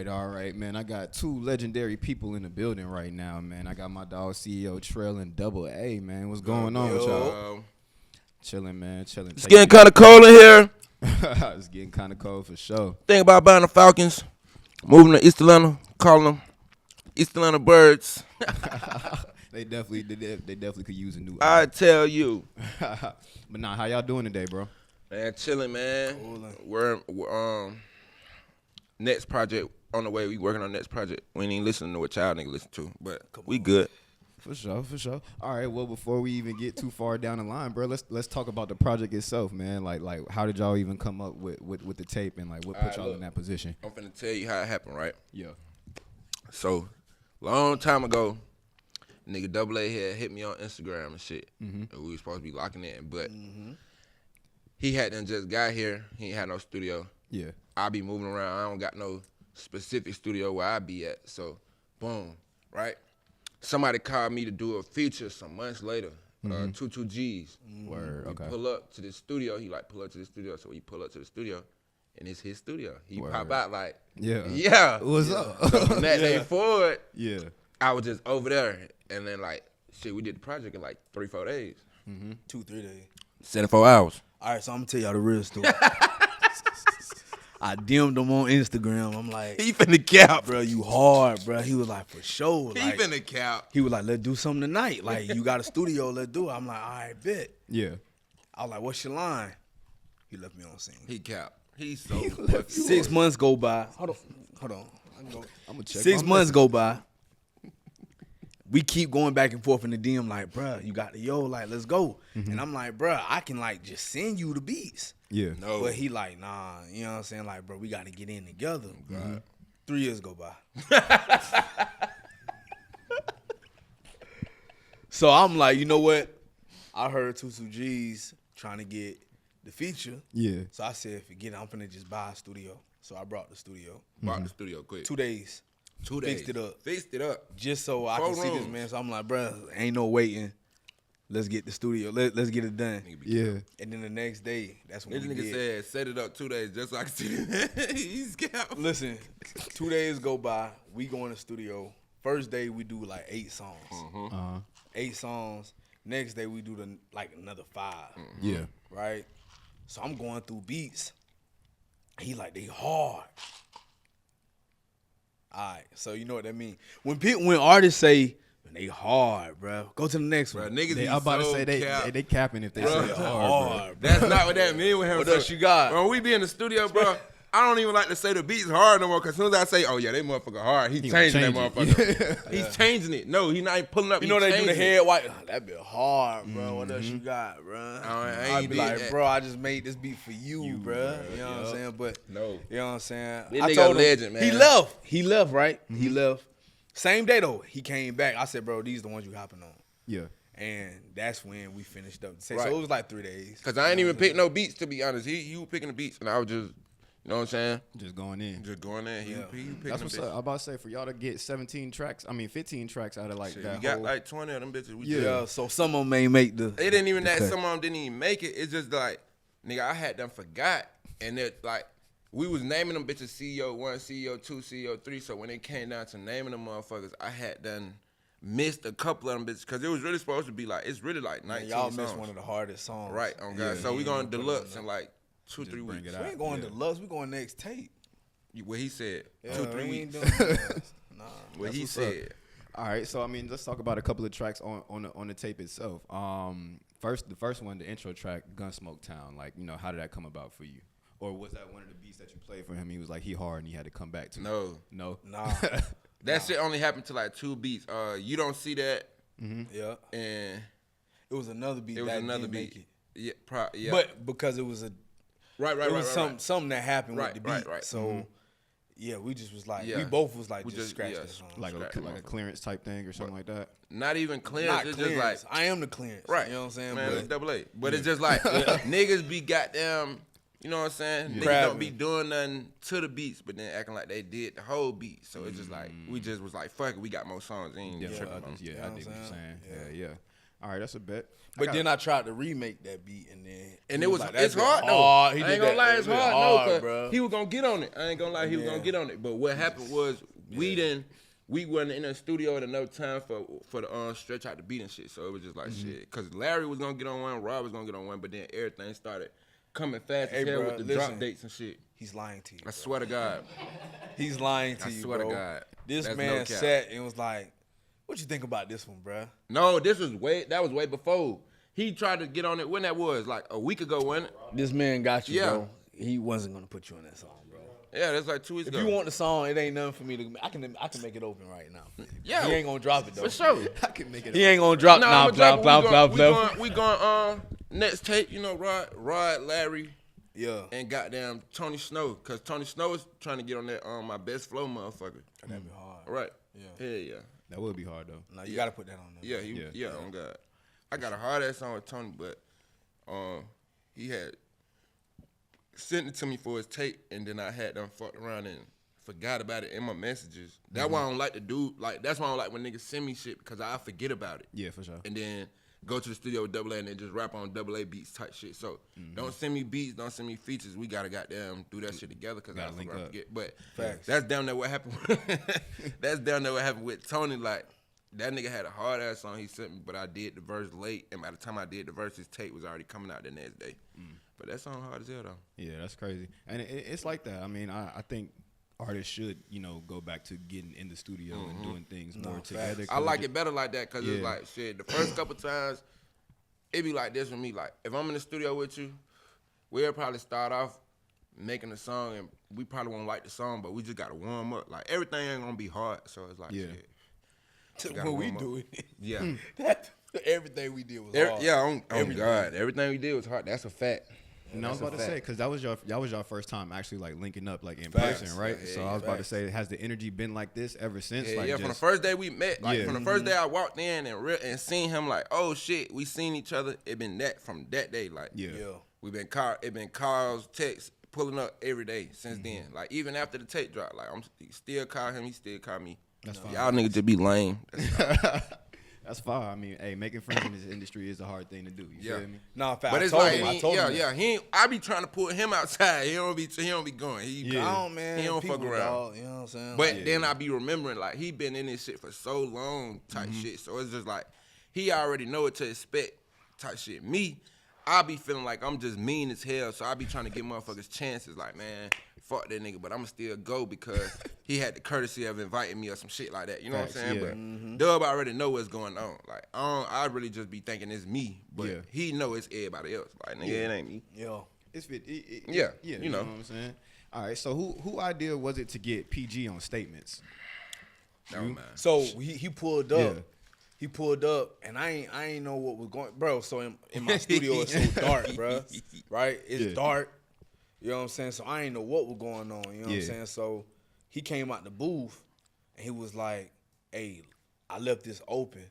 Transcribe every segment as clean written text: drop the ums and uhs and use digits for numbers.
right, man. I got two legendary people in the building right now, man. I got my dog CEO Trayle and Dubba-AA, man. What's going on with y'all? Chilling, man. Chilling. It's getting kind of cold in here. It's getting kind of cold for sure. Think about buying the Falcons, moving to East Atlanta, calling them East Atlanta Birds. They definitely could use a new. I tell you. But nah, how y'all doing today, bro? Man, chilling, man. We're next project on the way. We working on next project. We ain't even listening to what y'all nigga listen to, but we good. For sure. All right, well, before we even get too far down the line, bro, let's talk about the project itself, man. Like how did y'all even come up with the tape and like what put y'all in that position? I'm finna tell you how it happened, right? Yeah. So, long time ago, nigga Dubba-AA had hit me on Instagram and shit. And we was supposed to be locking in, but he hadn't just got here. He ain't had no studio. Yeah. I be moving around. I don't got no specific studio where I be at. So, boom, right? Somebody called me to do a feature some months later, 22 G's. Word, okay. Pull up to the studio. He like pull up to the studio. So we pull up to the studio, and it's his studio. He Word. pop out like, yeah. What's up? So from that day forward, Yeah. I was just over there. And then like, shit, we did the project in like 3-4 days. 2-3 days. 74 hours. All right, so I'm gonna tell y'all the real story. I DM'd him on Instagram. I'm like, He finna cap. bro, you hard, bro. He was like, for sure. He Like, finna cap. he was like, let's do something tonight. Like, you got a studio, let's do it. I'm like, all right, bet. Yeah. I was like, what's your line? He left me on scene. He cap. He's so fucking 6 months go by. Hold on. I'm gonna check. 6 months go by. We keep going back and forth in the DM like, bruh, you got the like, let's go. And I'm like, bruh, I can like just send you the beats. Yeah. No. But he like, nah, you know what I'm saying? Like, bro, we got to get in together. 3 years go by. So I'm like, you know what? I heard 22 G's trying to get the feature. Yeah. So I said, forget it. I'm finna just buy a studio. So I brought the studio. Brought the studio quick. 2 days. 2 days. Fixed it up. Just so I 4 can see this, rooms. man. So I'm like, bro, ain't no waiting. Let's get the studio. Let's get it done. Yeah. And then the next day, that's when This we nigga did. said set it up 2 days just so I can see it. He's cap. Listen, 2 days go by. We go in the studio. First day we do like 8 songs. 8 songs. Next day we do like another 5. Yeah. Right. So I'm going through beats. He like, they hard. All right, so you know what that mean. When artists say they hard, bro, go to the next Bro, one. niggas be I'm about so to say cap. they capping if they Bro, say hard, bro. hard, bro. That's not what that mean with him. What So, else you got? When we be in the studio, bro, I don't even like to say the beats hard no more, because as soon as I say, oh yeah, they motherfucker hard, he gonna changing that change motherfucker. He's changing it. No, he not even pulling up. You know they do the changing it. head white. That be hard, bro. What else you got, bro? I I'd ain't be did like, that. bro, I just made this beat for you, bro. You know what I'm saying? But No. you know what I'm saying? This I nigga told a him, legend, man. He left, right? He left. Same day though, he came back. I said, bro, these the ones you hopping on. Yeah. And that's when we finished up. So Right. it was like 3 days. Cause I ain't even pick no beats, to be honest. He was picking the beats, and I was just, you know what I'm saying? Just going in. Just going in. He picking That's the what's bitches. up. I'm about to say for y'all to get 15 tracks out of like Shit, that we got whole, like 20 of them bitches. We Yeah. Yeah, so some of them ain't make the. It didn't even that. cut. Some of them didn't even make it. It's just like, nigga, I had them forgot, and it like we was naming them bitches CEO 1, CEO 2, CEO 3. So when it came down to naming them motherfuckers, I had done missed a couple of them bitches because it was really supposed to be like it's really like 19 Y'all songs. missed one of the hardest songs. Right on God. So we going deluxe in like 2-3 bring weeks. it We ain't going deluxe. We going next tape. What he said, Yeah, 2-3 we weeks. ain't doing deluxe. Nah. What he what's up. said. All right, so I mean, let's talk about a couple of tracks on the tape itself. The first one, the intro track, Gunsmoke Town. Like, you know, how did that come about for you? Or was that one of the beats that you played for him? He was like, he hard and he had to come back to. No, No. Nah. that shit only happened to like 2 beats. You don't see that, Yeah. and It was another beat. it was that another didn't beat. make it. Yeah, But because it was a, right. it was something that happened Right, with the beat. right. So yeah, we just was like, Yeah. we both was like, We just scratch yeah, that song. like Scratch a it, clearance type thing or something like that. Not even clearance. Not It's clearance. just like I am the clearance. right. You know what I'm saying? Man, But it's Double-A. But it's just like niggas be goddamn. You know what I'm saying? Niggas Crabbing. don't be doing nothing to the beats, but then acting like they did the whole beat. So it's just like we just was like, fuck it, we got more songs. Ain't Yeah, tripping on I them. dig what you're saying. Yeah. All right, that's a bet. But then I tried to remake that beat, and then it was like, it's hard though. I ain't gonna lie, it's hard though, cause he was gonna get on it. I ain't gonna lie, he was gonna get on it. But what happened was we wasn't in the studio at enough time for the stretch out the beat and shit. So it was just like shit. Cause Larry was gonna get on one, Rob was gonna get on one, but then everything started coming fast as hell with the drop dates and shit. He's lying to you. I swear to God. He's lying to you, bro. I swear to God. This man sat and was like, "What you think about this one, bro?" No, that was way before. He tried to get on it when that was, like a week ago, wasn't it? This man got you, bro. He wasn't gonna put you on that song, bro. Yeah, that's like 2 weeks ago. If you want the song, it ain't nothing for me to. I can make it open right now. Yeah, he ain't gonna drop it though. For sure, I can make it. He ain't gonna drop. We going next tape. You know, Rod, Larry. Yeah. And goddamn Tony Snow, cause Tony Snow is trying to get on that my best flow motherfucker. That'd be hard. Right. Yeah. Yeah. That would be hard though. No, you gotta put that on there. Yeah. On God. I got a hard ass song with Tony, but he had sent it to me for his tape, and then I had done fucked around and forgot about it in my messages. That's why I don't like to do that's why I don't like when niggas send me shit, because I forget about it. Yeah, for sure. And then go to the studio with Dubba-AA and then just rap on Dubba-AA beats type shit. So don't send me beats, don't send me features. We gotta goddamn do that shit together, because I forget. But that's down there what happened. That's down there what happened with Tony. Like, that nigga had a hard ass song he sent me, but I did the verse late, and by the time I did the verse, his tape was already coming out the next day. But that song hard as hell though. Yeah, that's crazy. And it's like that. I mean, I think artists should, go back to getting in the studio and doing things more together. I like it better like that, because it's like, shit, the first couple times, it be like this with me. Like, if I'm in the studio with you, we'll probably start off making a song, and we probably won't like the song, but we just got to warm up. Like, everything ain't going to be hard, so it's like, shit. When we do it. Yeah. Everything we did was hard. Yeah, on God. Everything we did was hard. That's a fact. And I was about to say, because that was your first time actually like linking up like in person, right? So I was about to say, has the energy been like this ever since? Yeah, from the first day we met, from the first day I walked in and seen him, like, oh shit, we seen each other. It been that from that day, like, we been calls, texts, pulling up every day since then. Like, even after the tape drop, like, I'm still call him, he still call me. That's fine. Y'all niggas just be lame. That's fine. I mean, hey, making friends in this industry is a hard thing to do. You feel me? No, in fact, but it's I told him. I be trying to pull him outside. He don't be going. Man. He don't fuck around. Dog, you know what I'm saying? But then I be remembering, like, he been in this shit for so long type shit. So it's just like, he already know what to expect type shit. Me, I be feeling like I'm just mean as hell. So I be trying to give motherfuckers chances. Like, man, fuck that nigga, but I'ma still go because he had the courtesy of inviting me or some shit like that. You know what I'm saying? Yeah. But Dub already know what's going on. Like, I really just be thinking it's me, but he know it's everybody else. Like, nigga, it ain't me. It's fit. You You know what I'm saying? All right. So who idea was it to get PG on statements? Never mind. So he pulled up. Yeah. He pulled up, and I ain't know what was going, bro. So in my studio, it's so dark, bro. Right? It's dark. You know what I'm saying? So I ain't know what was going on. You know what I'm saying? So he came out the booth, and he was like, "Hey, I left this open,"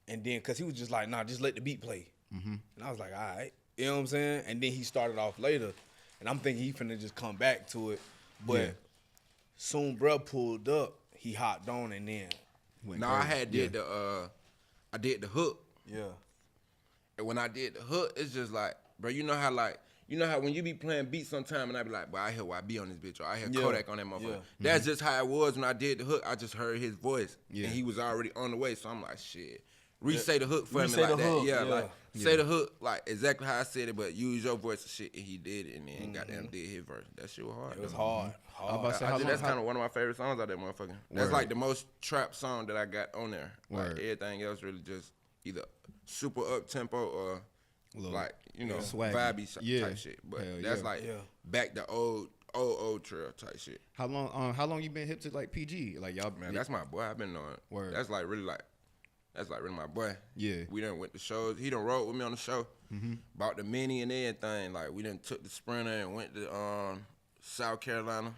and then because he was just like, "Nah, just let the beat play." And I was like, "All right." You know what I'm saying? And then he started off later, and I'm thinking he finna just come back to it, but soon, bro, pulled up. He hopped on, and then. I did the hook. Yeah. And when I did the hook, it's just like, bro, you know how when you be playing beats sometime and I be like, bro, I hear YB on this bitch, or I hear Kodak on that motherfucker. Yeah. That's just how it was when I did the hook. I just heard his voice, and he was already on the way. So I'm like, shit. Say the hook for me like that. Say the hook like exactly how I said it, but use your voice and shit. And he did it, and then goddamn did his verse. That shit was hard. It was hard. That's kind of one of my favorite songs out there, motherfucker. That's like the most trap song that I got on there. Like everything else really just either super up tempo or like, vibey type shit. But that's like back to old Trayle type shit. How long you been hip to like PG? Like y'all, man, that's my boy. I've been on it. Word. That's like really my boy. Yeah. We done went to shows. He done rode with me on the show. Bought the Mini and everything. Like, we done took the Sprinter and went to South Carolina.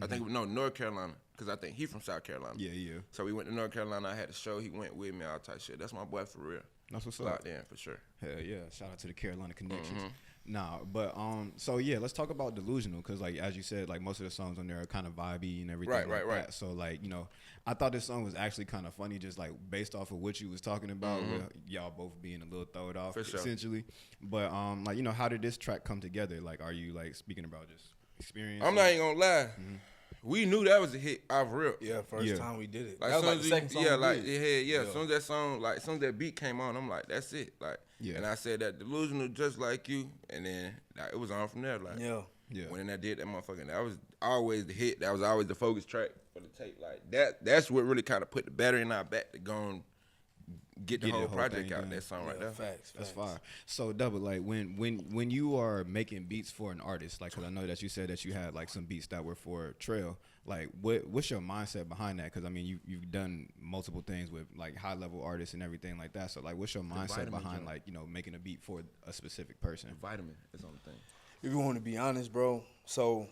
I think, North Carolina. Because I think he from South Carolina. Yeah. So we went to North Carolina. I had a show. He went with me, all type shit. That's my boy for real. That's what's up. Locked in, for sure. Hell yeah. Shout out to the Carolina connections. Nah, but so yeah, let's talk about Delusional, because like as you said, like most of the songs on there are kind of vibey and everything like that. So like, you know, I thought this song was actually kind of funny, just like based off of what you was talking about, with y'all both being a little throwed off essentially. But like, you know, how did this track come together? Like, are you like speaking about just experience? I'm not even gonna lie. We knew that was a hit off rip. Yeah, first time we did it. Like, that was like the second song. Yeah, like as soon as that song, like as soon as that beat came on, I'm like, that's it. Like, and I said that Delusional just like you, and then like, it was on from there. Like, when I did that motherfucker, that was always the hit. That was always the focus track for the tape. Like that's what really kind of put the battery in our back to go and get the whole project out. That song right there. Facts. That's fire. So Dubba, like when you are making beats for an artist, like, cause I know that you said that you had like some beats that were for Trayle. Like, what's your mindset behind that? Cause I mean, you've done multiple things with like high level artists and everything like that. So like, what's your mindset behind like, you know, making a beat for a specific person? The vitamin is on the thing. If you want to be honest, bro, so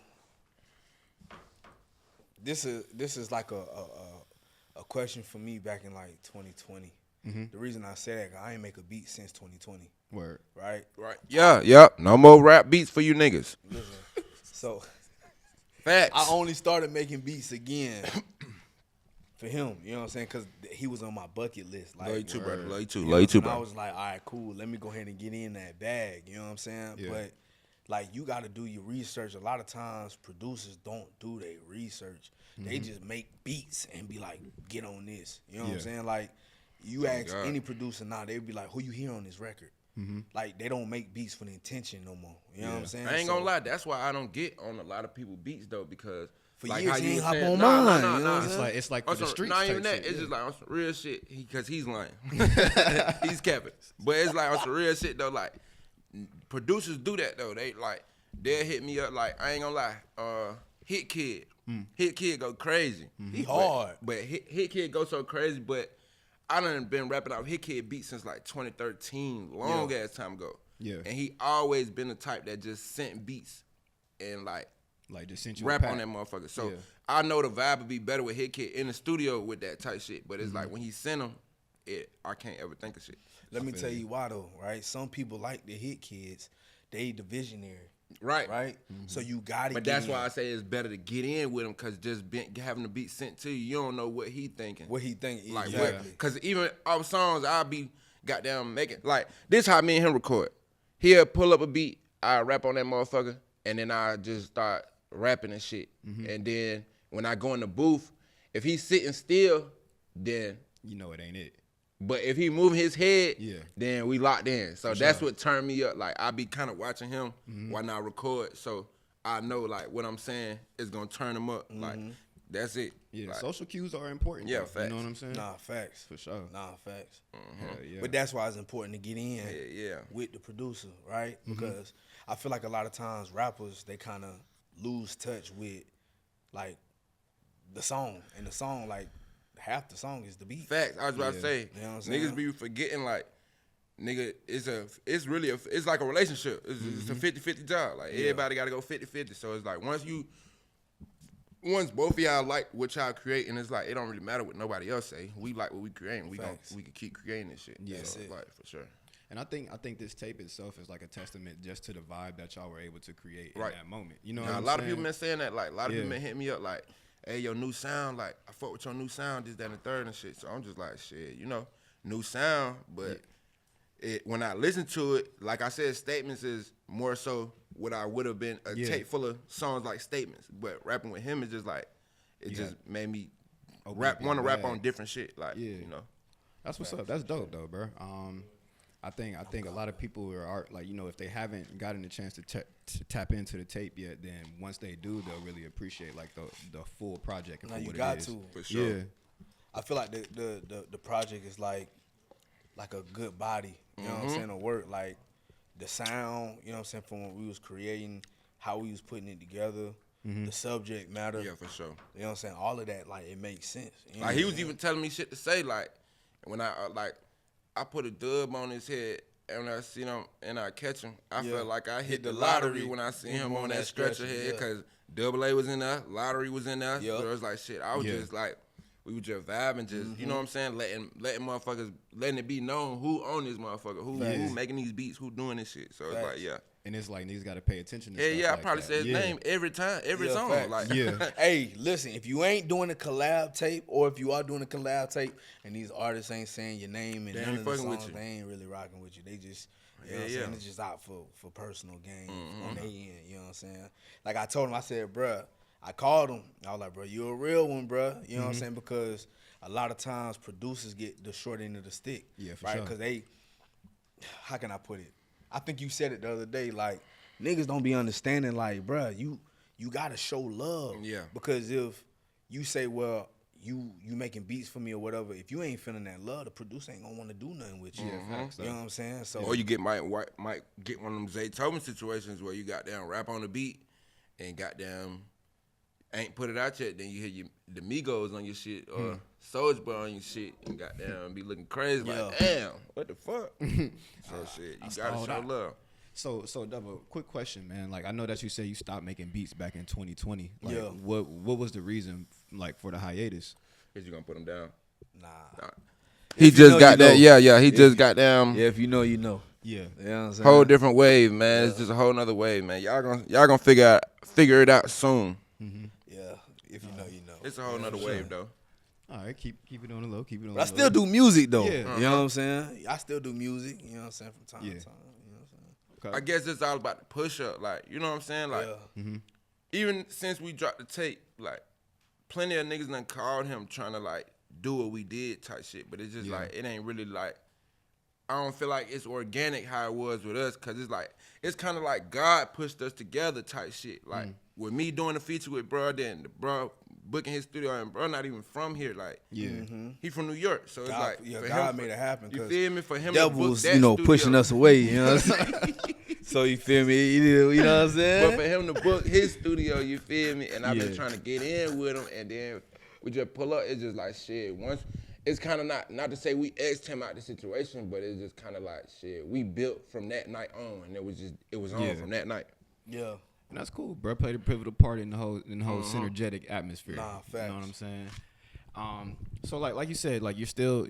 this is like a question for me back in like 2020. The reason I say that, 'cause I ain't make a beat since 2020. Word. Right. Yeah. No more rap beats for you niggas. Listen, so facts. I only started making beats again for him. You know what I'm saying? Because he was on my bucket list. Like, love you too, brother. Love you too. You Love you too, and I bro. was like, all right, cool. Let me go ahead and get in that bag. You know what I'm saying? Yeah. But like, you got to do your research. A lot of times, producers don't do their research. They just make beats and be like, get on this. You know what I'm saying? Like, you ask any producer now, they'd be like, who you hear on this record? Like, they don't make beats for the intention no more. You know what I'm saying? I ain't gonna lie. That's why I don't get on a lot of people beats though, because For like years, how he ain't was hop saying, on nah, mine. nah, you know nah. what I'm saying? It's like for the streets. Not even type that. shit, It's yeah. just like on some real shit because he's lying. He's capping. But it's like on some real shit though. Like producers do that though. They'll hit me up like, I ain't gonna lie. Hit Kid. Hit Kid go crazy. He hard. But Hit Kid go so crazy. But I done been rapping out Hit Kid beats since like 2013, long ass time ago. Yeah. And he always been the type that just sent beats and like just sent you rap a on pack. that motherfucker. So I know the vibe would be better with Hit Kid in the studio with that type shit. But it's like when he sent them, I can't ever think of shit. Let me tell you why though, right? Some people like the hit kids. They the visionary. Right. So you gotta But get that's in. why I say it's better to get in with him, because just having the beat sent to you, you don't know what he thinking. What he think. Like exactly. because even our songs, I'll be goddamn making like this. How me and him record. He'll pull up a beat, I rap on that motherfucker, and then I just start rapping and shit. And then when I go in the booth, if he's sitting still, then You know it ain't it. but if he moving his head, Yeah. then we locked in. So that's what turned me up. Like I be kind of watching him while I record, so I know like what I'm saying is gonna turn him up. Like that's it. Yeah, Like, social cues are important. Yeah, though. facts. You know what I'm saying? Nah, facts. For sure. Nah, facts. Hell yeah. But that's why it's important to get in yeah. with the producer, right? Because I feel like a lot of times rappers, they kind of lose touch with like the song. And the song, like half the song is the beat. Facts. I was about to say, You know what I'm saying? niggas be forgetting like, nigga, it's like a relationship. It's a 50-50 job. Like everybody got to go 50-50. So it's like once both of y'all like what y'all creating, it's like it don't really matter what nobody else say. We like what we creating. We can keep creating this shit. Yeah. So, That's it. like for sure. And I think this tape itself is like a testament just to the vibe that y'all were able to create in Right. that moment. You know Now, what a I'm lot of saying? people been saying that. Like a lot of people Yeah. been hitting me up like, hey, your new sound, like I fuck with your new sound, this, that, and the third and shit. So I'm just like, shit, new sound. But when I listen to it, like I said, Statements is more so what I would have been a tape full of songs like Statements. But rapping with him is just like, it just made me Open up your want to rap bag. on different shit. Like, That's what's up. That's dope though, bro. I think a lot of people are like, if they haven't gotten a chance to tap into the tape yet, then once they do, they'll really appreciate like the full project and Now for you what got it is. to. for sure. Yeah. I feel like the project is like a good body. You know what I'm saying? To work like the sound. You know what I'm saying? From what we was creating, how we was putting it together, the subject matter. Yeah, for sure. You know what I'm saying? All of that, like, it makes sense. You know Like what he I'm was saying? even telling me shit to say, like when I put a dub on his head and I see him and I catch him, I felt like I hit the lottery when I see him on that stretcher head, because Dubba-AA was in there, Lottery was in there. So it was like shit. I was just like, we were just vibing, just you know what I'm saying, letting motherfuckers, letting it be known who on this motherfucker, who making these beats, who doing this shit. So it's like, And it's like niggas got to pay attention to Yeah, stuff I like probably that. say his name every time, every song. facts. Like, Yeah. Hey, listen, if you ain't doing a collab tape, or if you are doing a collab tape, and these artists ain't saying your name and They none ain't of the fucking with songs, you. they ain't really rocking with you. They just, you know Yeah, what I'm saying? yeah. It's just out for personal gain on their end, you know what I'm saying? Like I told him, I said, bruh, I called him. I was like, bro, you a real one, bruh. You know what I'm saying? Because a lot of times producers get the short end of the stick. Yeah, for right? sure. Because they, how can I put it? I think you said it the other day, like, niggas don't be understanding, like, bruh, you gotta show love. Yeah. Because if you say, well, you making beats for me or whatever, if you ain't feeling that love, the producer ain't gonna want to do nothing with you. You know what I'm saying? So or you might get one of them Zaytoven situations where you goddamn rap on the beat and goddamn ain't put it out yet, then you hear the Migos on your shit or Soulja Boy on your shit and goddamn be looking crazy like, damn, what the fuck? So shit, you gotta show love. So Dubba, quick question, man. Like I know that you said you stopped making beats back in 2020. Like, Yeah. What was the reason like for the hiatus? Is you gonna put him down? nah. He If you just know, got you that. know. Yeah. He just got down. Yeah, if you know, you know. Yeah. You know what I'm saying? Whole different wave, man. It's just a whole nother wave, man. Y'all gonna figure it out soon. Yeah, if you know, you know. It's a whole nother wave though. All right, keep it on the low. Keep it on. But I the still low. do music though. Yeah. You know what I'm saying? I still do music. You know what I'm saying? From time Yeah. to time. You know what I'm saying? Okay. I guess it's all about the push up, like you know what I'm saying, like even since we dropped the tape, like plenty of niggas done called him trying to like do what we did type shit, but it's just like it ain't really like I don't feel like it's organic how it was with us, cause it's like it's kind of like God pushed us together type shit. Like with me doing the feature with bro, then the bro booking his studio, and bro not even from here. Like he from New York, so it's God, like yeah, for God him, made it happen. You 'cause feel me? For him to book Devils, that you know, studio. pushing us away. You know what I'm saying? So you feel me? You know what I'm saying? But for him to book his studio, you feel me? And I've been Yeah. trying to get in with him, and then we just pull up. It's just like shit. Once it's kind of not to say we X'd him out the situation, but it's just kind of like shit. We built from that night on, and it was on from that night. Yeah. And that's cool, bro. Played a pivotal part in the whole synergetic atmosphere. Nah, You know facts. what I'm saying? So like you said, like you're still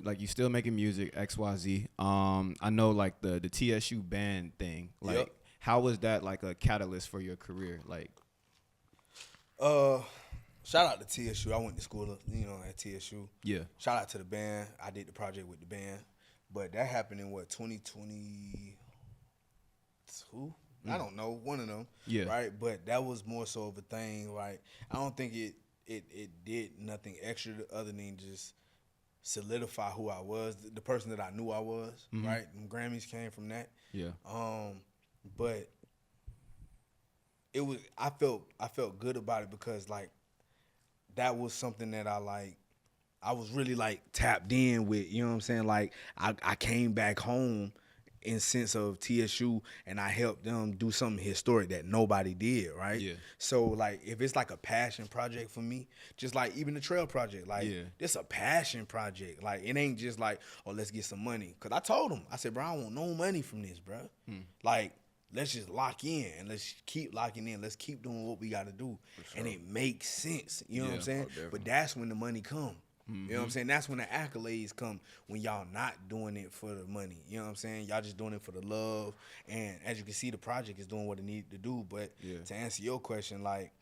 making music, XYZ. I know like the TSU band thing. Like Yep. how was that like a catalyst for your career? Like Shout out to TSU. I went to school, you know, at TSU. yeah. Shout out to the band. I did the project with the band. But that happened in what, 2022? I don't know, one of them. Yeah. Right? But that was more so of a thing, right? I don't think it did nothing extra other than just solidify who I was, the person that I knew I was, right? And Grammys came from that. Yeah. But it was I felt good about it because like that was something that I was really like tapped in with, you know what I'm saying? Like I came back home in sense of TSU and I helped them do something historic that nobody did, right? Yeah. So like if it's like a passion project for me, just like even the Trayle project, like it's a passion project. Like it ain't just like, oh, let's get some money. Cause I told them, I said, bro, I don't want no money from this, bro. Like let's just lock in and let's keep locking in. Let's keep doing what we got to do. Sure. And it makes sense. You know what I'm saying? But that's when the money come. You know what I'm saying? That's when the accolades come, when y'all not doing it for the money. You know what I'm saying? Y'all just doing it for the love. And as you can see, the project is doing what it needed to do. But to answer your question, like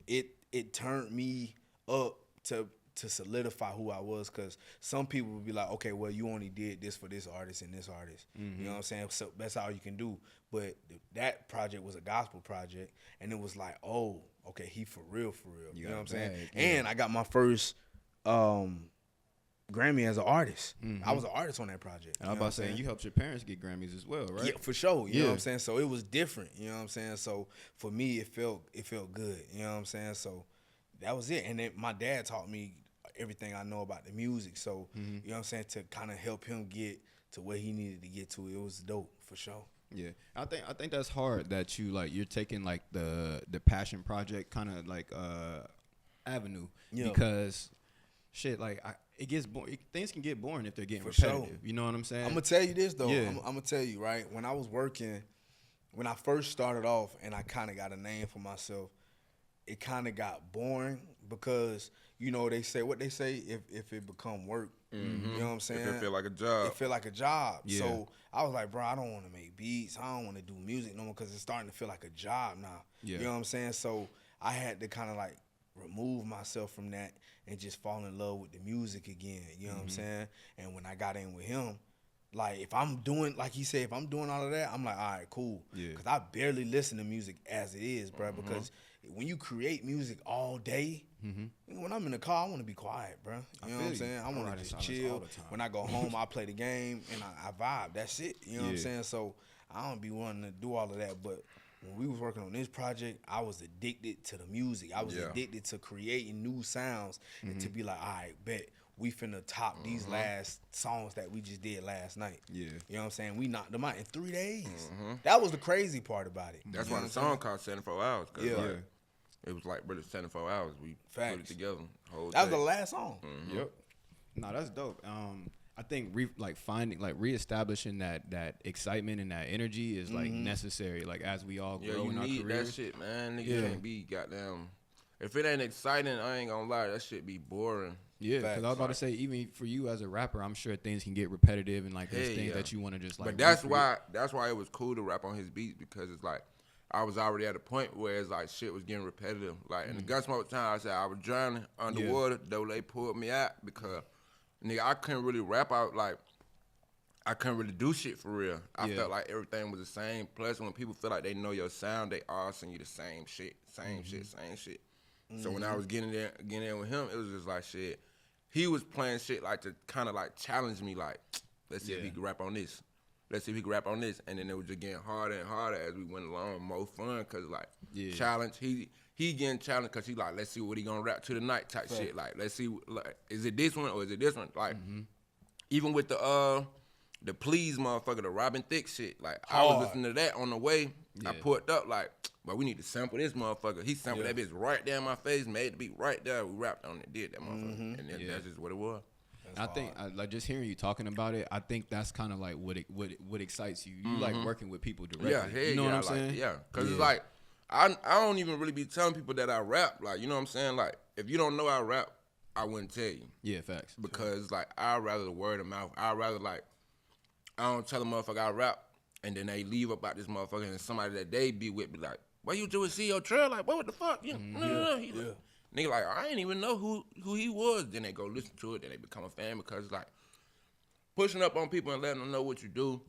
it turned me up to solidify who I was, because some people would be like, okay, well, you only did this for this artist and this artist. You know what I'm saying? So that's all you can do. But that project was a gospel project, and it was like, oh, okay, he for real, for real. You know what I'm saying? And I got my first Grammy as an artist. I was an artist on that project. I was about to say, you helped your parents get Grammys as well, right? Yeah, for sure. You know what I'm saying? So it was different. You know what I'm saying? So for me, it felt good. You know what I'm saying? So that was it. And then my dad taught me everything I know about the music. So, you know what I'm saying, to kind of help him get to where he needed to get to, it was dope for sure. Yeah, I think that's hard that you're taking like the passion project kind of like avenue because shit like it gets things can get boring if they're getting repetitive. Sure. You know what I'm saying? I'm gonna tell you this though. I'm gonna tell you right, when I was working, when I first started off and I kind of got a name for myself, it kind of got boring because, you know, they say what they say, if it become work, you know what I'm saying? If it feel like a job. It feel like a job. Yeah. So I was like, bro, I don't want to make beats. I don't want to do music no more because it's starting to feel like a job now. Yeah. You know what I'm saying? So I had to kind of like remove myself from that and just fall in love with the music again. You know what I'm saying? And when I got in with him, like if I'm doing, like he said, if I'm doing all of that, I'm like, all right, cool. Yeah. Because I barely listen to music as it is, bro. Because when you create music all day, when I'm in the car, I want to be quiet, bro. You know what I'm saying? I want to just chill. When I go home, I play the game and I vibe. That's it. You know what I'm saying? So I don't be wanting to do all of that. But when we was working on this project, I was addicted to the music. I was addicted to creating new sounds and to be like, all right, bet. We finna top these last songs that we just did last night. Yeah. You know what I'm saying? We knocked them out in 3 days. That was the crazy part about it. That's why the song cost 74 hours. Yeah. Like, it was like really 74 hours. We put it together. Whole That was day. the last song. Yep. No, that's dope. I think reestablishing that excitement and that energy is like necessary. Like as we all grow in our need careers. that shit, man. Nigga can't be goddamn. If it ain't exciting, I ain't gonna lie, that shit be boring. Yeah, because I was about to say, even for you as a rapper, I'm sure things can get repetitive and like there's things that you want to just like. But that's why it was cool to rap on his beats, because it's like I was already at a point where it's like shit was getting repetitive. Like in the Gunsmoke time, I said I was drowning underwater. Though they pulled me out because nigga, I couldn't really rap out, like I couldn't really do shit for real. I felt like everything was the same. Plus, when people feel like they know your sound, they all sing you the same shit, same shit. So when I was getting in with him, it was just like shit. He was playing shit like to kind of like challenge me, like, let's see if he can rap on this. Let's see if he can rap on this. And then it was just getting harder and harder as we went along, more fun, cause like challenge. He getting challenged cause he like, let's see what he gonna rap to tonight type shit. Like, let's see, like, is it this one or is it this one? Like, even with the Please motherfucker, the Robin Thicke shit. Like I was listening to that on the way. I put up like, but we need to sample this motherfucker. He sampled that bitch right there in my face, made the beat right there. We rapped on it, did that motherfucker, and then that's just what it was. I think like just hearing you talking about it, I think that's kind of like what excites you. You like working with people directly. You know what I'm saying? Yeah, cause it's like I don't even really be telling people that I rap. Like, you know what I'm saying? Like if you don't know I rap, I wouldn't tell you. Yeah, facts. Because like I'd rather the word of mouth. I'd rather like I don't tell a motherfucker I rap, and then they leave about this motherfucker, and somebody that they be with be like, "Why you doing CEO Trayle? Like, what the fuck? Nigga, like, I ain't even know who he was." Then they go listen to it, then they become a fan, because like pushing up on people and letting them know what you do.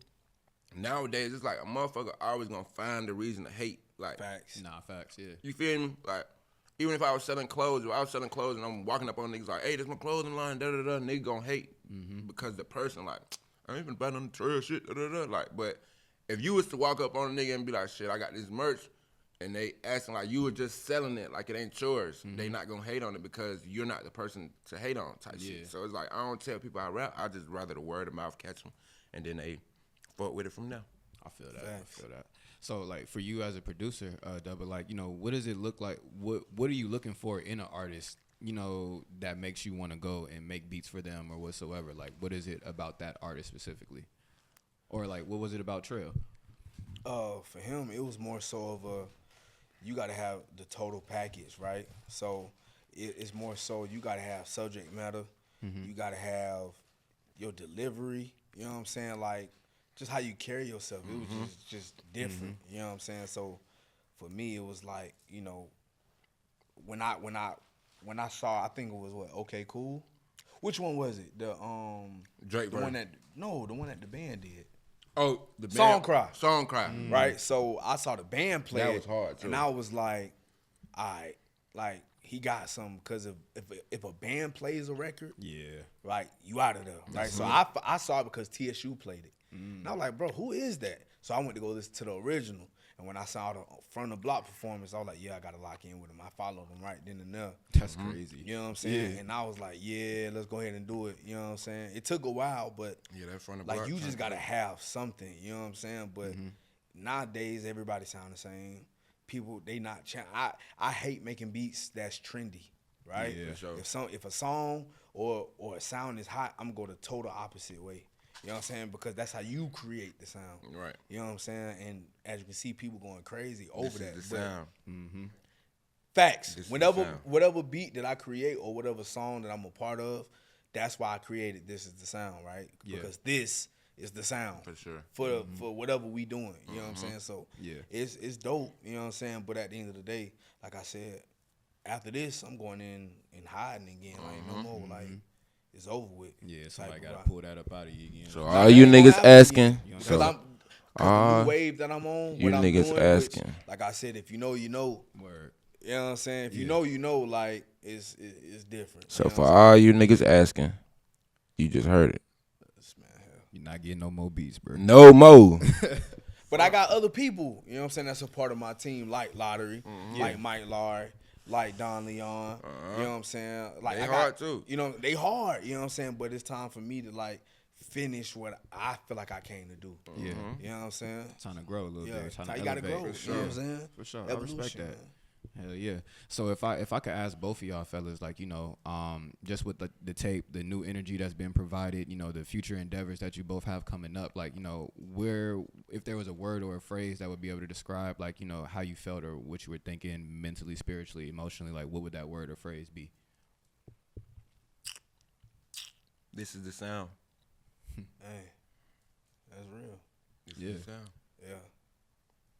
Nowadays, it's like a motherfucker always gonna find a reason to hate. Like, Facts. Nah, facts. Yeah. you feel me? Like, even if I was selling clothes, and I'm walking up on niggas like, "Hey, this my clothing line," nigga gonna hate because the person like, I ain't been bad on the trail shit, like, but if you was to walk up on a nigga and be like, shit, I got this merch, and they acting like you were just selling it like it ain't yours, they not gonna hate on it because you're not the person to hate on type shit. So it's like, I don't tell people I rap, I just rather the word of mouth catch them, and then they fuck with it from there. I feel that. So like for you as a producer, Dubba, like, you know, what does it look like? What are you looking for in an artist, you know, that makes you want to go and make beats for them or whatsoever? Like, what is it about that artist specifically? Or like, what was it about Trayle? For him, it was more so of you got to have the total package, right? So it's more so you got to have subject matter. You got to have your delivery. You know what I'm saying? Like, just how you carry yourself. It was just different. You know what I'm saying? So for me, it was like, you know, when I saw, I think it was what, Okay Cool? Which one was it? The Drake the one that the band did. Oh, the band. Song Cry. Right? So I saw the band play That it, was hard, too. and I was like, all right, like he got some, because if a band plays a record, like you out of there, right? So I saw it because TSU played it. And I was like, bro, who is that? So I went to go listen to the original. And when I saw the front of the block performance, I was like, yeah, I got to lock in with him. I followed him right then and there. That's crazy. You know what I'm saying? And I was like, yeah, let's go ahead and do it. You know what I'm saying? It took a while, but that front of like block. you just got to have something. You know what I'm saying? But nowadays, everybody sound the same. People, they not, I hate making beats that's trendy, right? Yeah, for sure. If a song or a sound is hot, I'm going to go the total opposite way. You know what I'm saying? Because that's how you create the sound. Right. You know what I'm saying? And as you can see, people going crazy over This that. is the sound. Facts. This is Whatever beat that I create or whatever song that I'm a part of, that's why I created This Is the Sound, right? Yeah. Because this is the sound For sure. for whatever we doing. You know what I'm saying? So Yeah. it's dope. You know what I'm saying? But at the end of the day, like I said, after this, I'm going in and hiding again. Like no more. Like it's over with. Yeah, type somebody of got to rock. pull that up out of you again. So all you niggas asking, Because so the new wave that I'm on. you what I'm niggas doing, which, asking. like I said, if you know, you know. Word. You know what I'm saying? If you know, like it's different. So you know for what I'm all you niggas asking, you just heard it. saying? Man, hell. You're not getting no more beats, bro. No more. But I got other people, you know what I'm saying, that's a part of my team, like Lottery, like Mike Lard, like Don Leon, you know what I'm saying? Like They I hard, got, too. You know, they hard, you know what I'm saying? But it's time for me to like finish what I feel like I came to do. Yeah. You know what I'm saying? Trying to grow a little Yeah, bit. Trying you to gotta elevate. grow. For You know what I'm sure. saying? For sure. I respect Evolution, that. man. Hell yeah. So if I could ask both of y'all fellas, like, you know, just with the tape, the new energy that's been provided, you know, the future endeavors that you both have coming up, like, you know, if there was a word or a phrase that would be able to describe, like, you know, how you felt or what you were thinking mentally, spiritually, emotionally, like, what would that word or phrase be? This is the sound. Hey, that's real. This Yeah. is the sound. Yeah,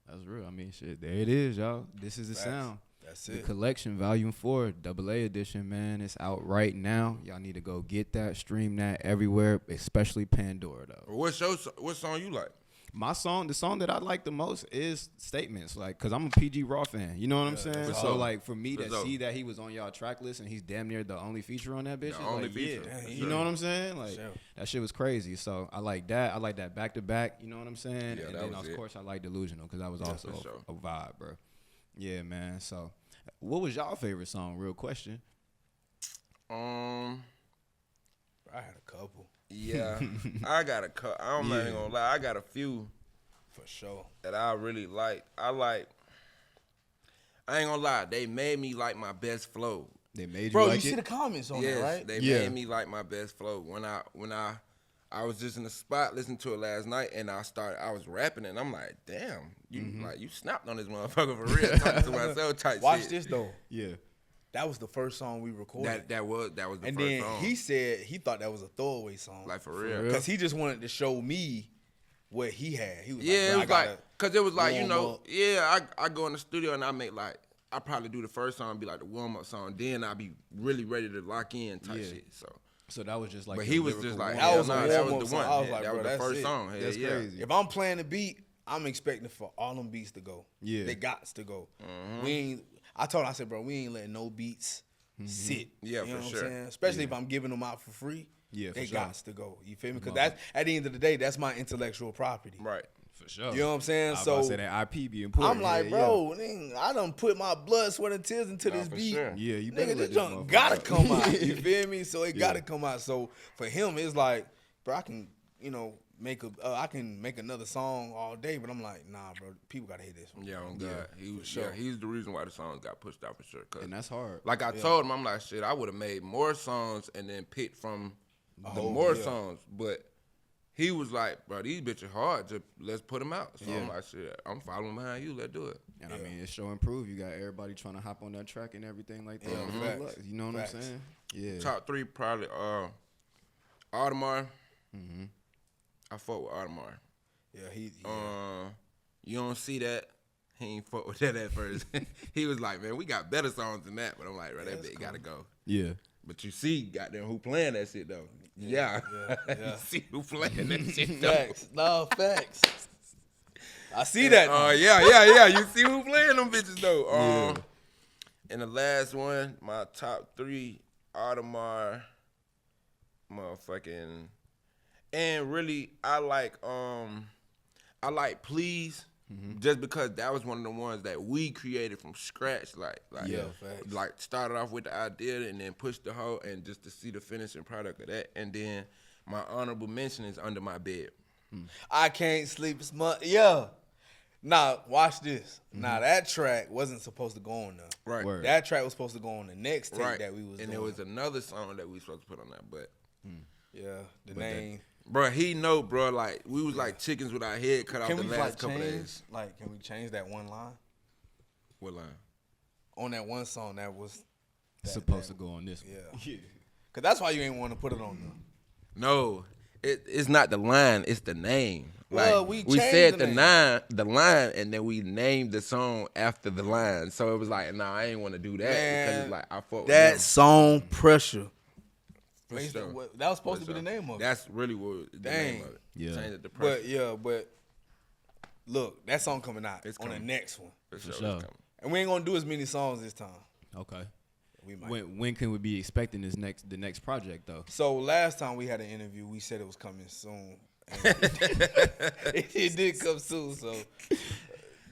That's real. I mean, shit, there it is, y'all. This is the Facts. sound. that's The it. collection, volume 4, Dubba-AA Edition, man. It's out right now. Y'all need to go get that, stream that everywhere, especially Pandora, though. What song you like? My song, the song that I like the most is Statements, like, cause I'm a PG Raw fan. You know what I'm saying? for So sure. like for me For to sure. see that he was on y'all track list and he's damn near the only feature on that bitch. The is only like, feature, yeah, for you sure. know what I'm saying? Like Sure. that shit was crazy. So I like that. I like that back to back. You know what I'm saying? Yeah, and that then was of it. course I like Delusional because that was Yeah, also for sure. a vibe, bro. Yeah, man. So what was y'all favorite song? Real question. I had a couple Yeah, I got a cut. I'm not even gonna lie. I got a few for sure. that I really like. I ain't gonna lie. They made me like my best flow. They made you Bro, like you see it? the comments on Yes, that, right? they Yeah. made me like my best flow. When I was just in the spot listening to it last night, and I was rapping, and I'm like, damn, you snapped on this motherfucker for real. Talking to myself type Watch shit. this though. Yeah. That was the first song we recorded. That was the and first then song. he said he thought that was a throwaway song. Like for real. Because he just wanted to show me what he had. He was Yeah, like, bro, I gotta cause it was like, you warm know, up. yeah, I go in the studio and I make like, I probably do the first song, be like the warm up song, then I be really ready to lock in type Yeah. shit. So, that was just like but your he was lyrical just like, warm-up. That was a hell nah, that warm-up was the one. song. I was like, that bro, was the that's first it. song. Hell That's yeah. crazy. If I'm playing the beat, I'm expecting for all them beats to go. Yeah. They gots to go. I said, bro, we ain't letting no beats sit. Yeah, you know for what sure. I'm saying? Especially if I'm giving them out for free. Yeah, for they sure. gots to go. You feel me? Because that's at the end of the day, that's my intellectual property. Right. For sure. You know what I'm saying? I was So about to say that IP be important. I'm like, Yeah, bro, nigga, I done put my blood, sweat, and tears into this for beat. sure. Yeah, you better Nigga, let this this junk motherfucker gotta out. come out. You feel me? So it gotta come out. So for him, it's like, bro, I can, I can make another song all day, but I'm like, nah, bro, people gotta hear this one. Yeah, on God. He was sure. yeah, he's the reason why the songs got pushed out for sure. 'Cause And that's hard. like I told him, I'm like, shit, I would have made more songs and then picked from the whole- more yeah. songs. But he was like, bro, these bitches hard. Just let's put them out. So I'm like, shit, I'm following behind you. Let's do it. And I mean, it's show and prove. You got everybody trying to hop on that track and everything like that. Yeah, Good facts. luck. You know what Facts. I'm saying? Yeah. Top 3 probably Audemars. I fuck with Audemars. Yeah, You don't see that. He ain't fuck with that at first. He was like, man, we got better songs than that. But I'm like, bro, that bitch gotta go. Yeah. But you see, goddamn, who playing that shit though? Yeah. yeah. You see who playing that shit though? facts. No, facts. I see that. Yeah. You see who playing them bitches though. And the last one, my top 3, Audemars, motherfucking, and really I like Please. Just because that was one of the ones that we created from scratch, like Yeah, facts. like started off with the idea and then pushed the whole, and just to see the finishing product of that. And then my honorable mention is Under My Bed. I can't sleep smart. Yeah. Nah, watch this. Nah, that track wasn't supposed to go on there. Right. Word. That track was supposed to go on the next tape Right. that we was and doing. there was another song that we supposed to put on that, but yeah, the name. bro, he know, bro, like we was like chickens with our head cut off Can the we last like couple change? days. Like, can we change that one line What line? on that one song that was supposed to go on this one. Yeah. Cause that's why you ain't want to put it on there. No, it's not the line, it's the name. Well, like, we said changed the line, and then we named the song after the line. So it was like, nah, I ain't want to do that because it's like I fought that with song Pressure. For sure. That was supposed to be the name of it. That's really what the name of it. Yeah. Change it to Pressure. But look, that song coming out It's on coming. the next one. For sure. sure. It's coming. And we ain't gonna do as many songs this time. Okay. We might. When can we be expecting the next project though? So last time we had an interview, we said it was coming soon. And it did come soon, so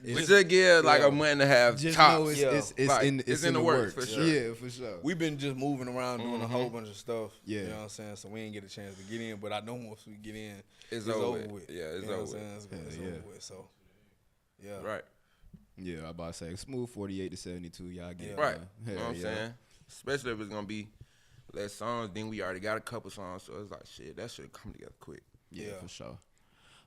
We should give like a month and a half Just tops. know it's, Yeah. it's in the works. for sure. Yeah, for sure. we've been just moving around doing a whole bunch of stuff. Yeah. You know what I'm saying? So we ain't get a chance to get in, but I know once we get in, It's over over with. with. Yeah, it's You know over what I'm with. saying? It's Yeah. over with. So yeah. Right. Yeah, I about to say smooth 48 to 72. Y'all get it, Right. man. You know Hell what I'm yeah. saying? Especially if it's gonna be less songs, then we already got a couple songs, so it's like shit, that should come together quick. Yeah, Yeah. for sure.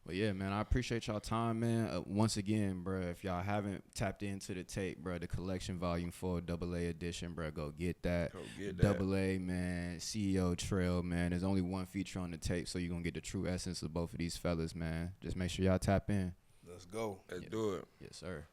Well, yeah, man, I appreciate y'all time, man. Once again, bro, if y'all haven't tapped into the tape, bro, the collection volume 4 AA Edition, bro, go get that. Go get that. AA, man, CEO Trayle, man. There's only one feature on the tape, so you're going to get the true essence of both of these fellas, man. Just make sure y'all tap in. Let's go. Let's do it. Yes, sir.